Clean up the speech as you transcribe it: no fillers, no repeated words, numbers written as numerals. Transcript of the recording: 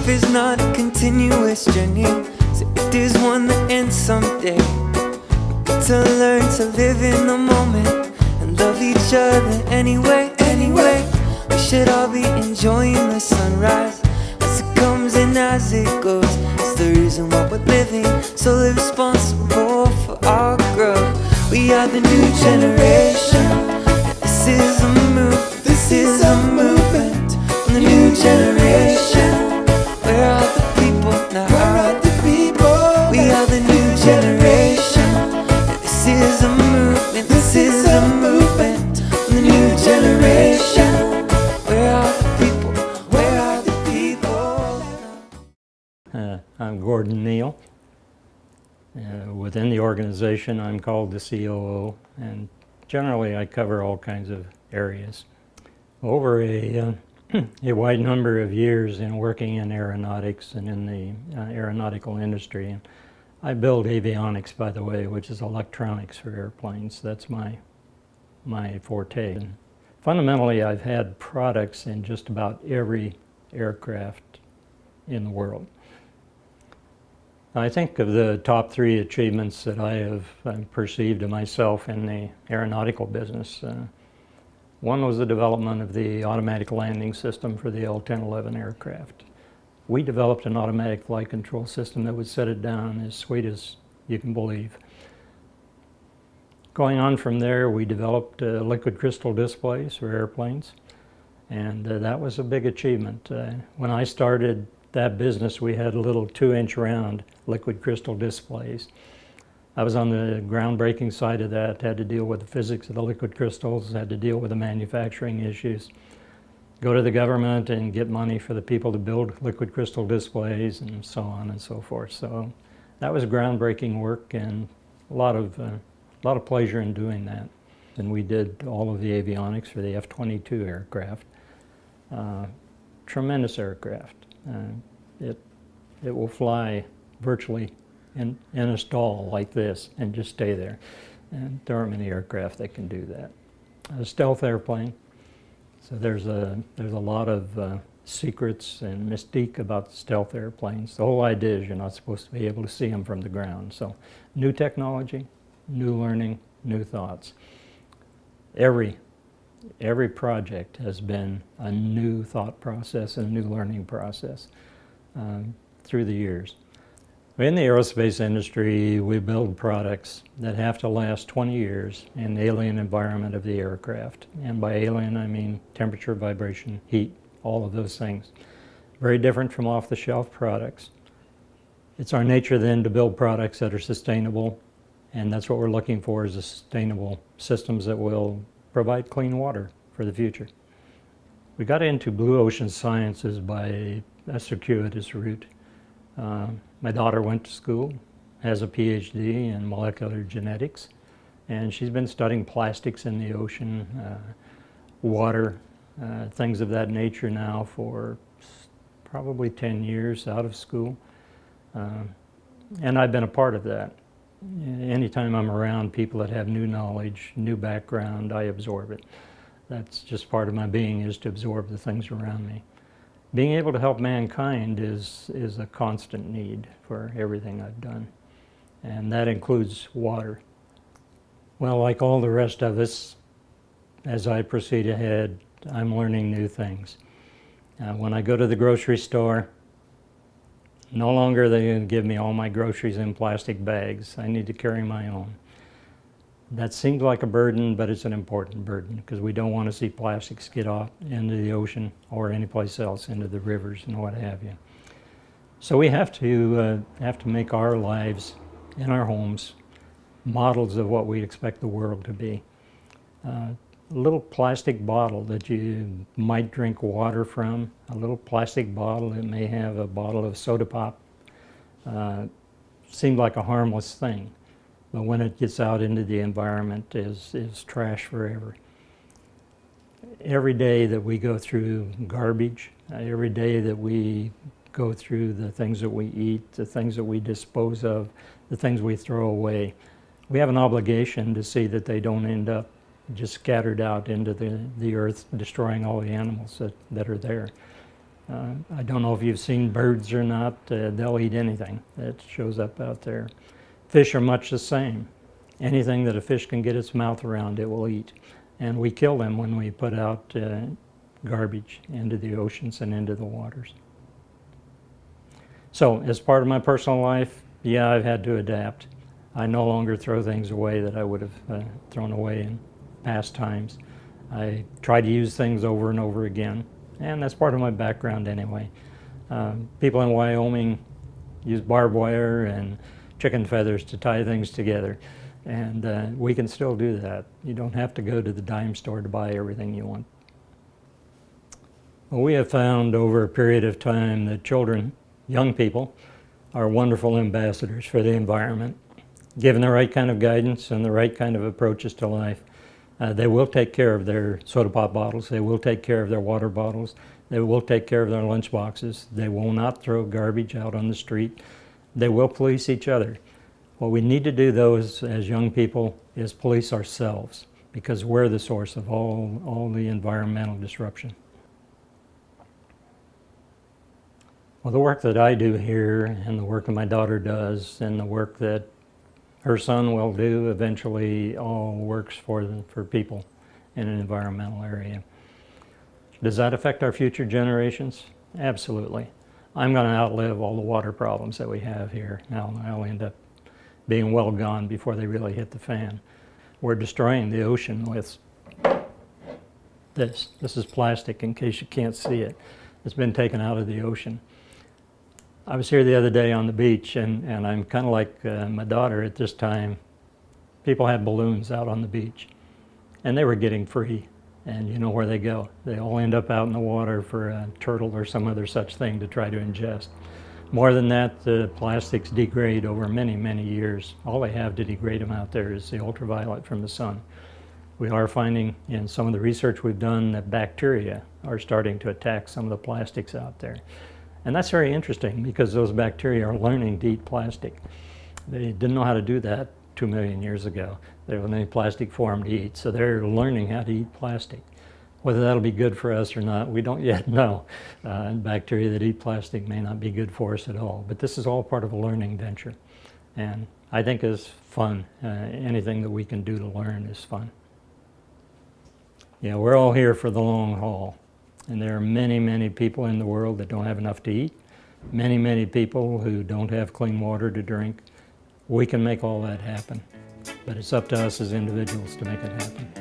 Life is not a continuous journey, so it is one that ends someday. We get to learn to live in the moment and love each other anyway, anyway. We should all be enjoying the sunrise as it comes and as it goes. It's the reason why we're living, so live responsible for our growth. We are the new generation. This is a move, this is a movement. The new generation. Where are the people now? Where are the people? We are the new generation. This is a movement, this is a movement. The new generation. Where are the people? Where are the people now? I'm Gordon Neal. Within the organization, I'm called the COO, and generally I cover all kinds of areas. Over a wide number of years in working in aeronautics and in the aeronautical industry. I build avionics, by the way, which is electronics for airplanes. That's my forte. And fundamentally, I've had products in just about every aircraft in the world. I think of the top 3 achievements that I have perceived of myself in the aeronautical business. One was the development of the automatic landing system for the L-1011 aircraft. We developed an automatic flight control system that would set it down as sweet as you can believe. Going on from there, we developed liquid crystal displays for airplanes, and that was a big achievement. When I started that business, we had little 2-inch round liquid crystal displays. I was on the groundbreaking side of that, had to deal with the physics of the liquid crystals, had to deal with the manufacturing issues, go to the government and get money for the people to build liquid crystal displays and so on and so forth. So that was groundbreaking work and a lot of pleasure in doing that. And we did all of the avionics for the F-22 aircraft. Tremendous aircraft. It will fly virtually in a stall like this and just stay there. And there aren't many aircraft that can do that. A stealth airplane, so there's a lot of secrets and mystique about stealth airplanes. The whole idea is you're not supposed to be able to see them from the ground. So new technology, new learning, new thoughts. Every project has been a new thought process and a new learning process through the years. In the aerospace industry, we build products that have to last 20 years in the alien environment of the aircraft. And by alien, I mean temperature, vibration, heat, all of those things. Very different from off-the-shelf products. It's our nature then to build products that are sustainable, and that's what we're looking for, is sustainable systems that will provide clean water for the future. We got into blue ocean sciences by a circuitous route. My daughter went to school, has a PhD in molecular genetics, and she's been studying plastics in the ocean, water, things of that nature now for probably 10 years out of school. And I've been a part of that. Anytime I'm around people that have new knowledge, new background, I absorb it. That's just part of my being, is to absorb the things around me. Being able to help mankind is a constant need for everything I've done, and that includes water. Well, like all the rest of us, as I proceed ahead, I'm learning new things. When I go to the grocery store, no longer are they going to give me all my groceries in plastic bags. I need to carry my own. That seems like a burden, but it's an important burden, because we don't want to see plastics get off into the ocean or anyplace else, into the rivers and what have you. So we have to make our lives in our homes models of what we expect the world to be. A little plastic bottle that you might drink water from, a little plastic bottle that may have a bottle of soda pop, seemed like a harmless thing. But when it gets out into the environment, is trash forever. Every day that we go through garbage, every day that we go through the things that we eat, the things that we dispose of, the things we throw away, we have an obligation to see that they don't end up just scattered out into the earth, destroying all the animals that are there. I don't know if you've seen birds or not. They'll eat anything that shows up out there. Fish are much the same. Anything that a fish can get its mouth around, it will eat. And we kill them when we put out garbage into the oceans and into the waters. So, as part of my personal life, yeah, I've had to adapt. I no longer throw things away that I would have thrown away in past times. I try to use things over and over again, and that's part of my background anyway. People in Wyoming use barbed wire and chicken feathers to tie things together, and we can still do that. You don't have to go to the dime store to buy everything you want. Well, we have found over a period of time that children, young people, are wonderful ambassadors for the environment. Given the right kind of guidance and the right kind of approaches to life, they will take care of their soda pop bottles, they will take care of their water bottles, they will take care of their lunch boxes, they will not throw garbage out on the street, they will police each other. What we need to do though as young people is police ourselves, because we're the source of all the environmental disruption. Well, the work that I do here and the work that my daughter does and the work that her son will do eventually all works for people in an environmental area. Does that affect our future generations? Absolutely. I'm going to outlive all the water problems that we have here. Now I'll end up being well gone before they really hit the fan. We're destroying the ocean with this. This is plastic, in case you can't see it. It's been taken out of the ocean. I was here the other day on the beach, and I'm kind of like my daughter at this time. People had balloons out on the beach, and they were getting free. And you know where they go. They all end up out in the water for a turtle or some other such thing to try to ingest. More than that, the plastics degrade over many, many years. All they have to degrade them out there is the ultraviolet from the sun. We are finding in some of the research we've done that bacteria are starting to attack some of the plastics out there. And that's very interesting because those bacteria are learning to eat plastic. They didn't know how to do that 2 million years ago. There wasn't any plastic for them to eat, so they're learning how to eat plastic. Whether that'll be good for us or not, we don't yet know. Bacteria that eat plastic may not be good for us at all, but this is all part of a learning venture. And I think it's fun. Anything that we can do to learn is fun. Yeah, we're all here for the long haul. And there are many, many people in the world that don't have enough to eat. Many, many people who don't have clean water to drink. We can make all that happen. But it's up to us as individuals to make it happen.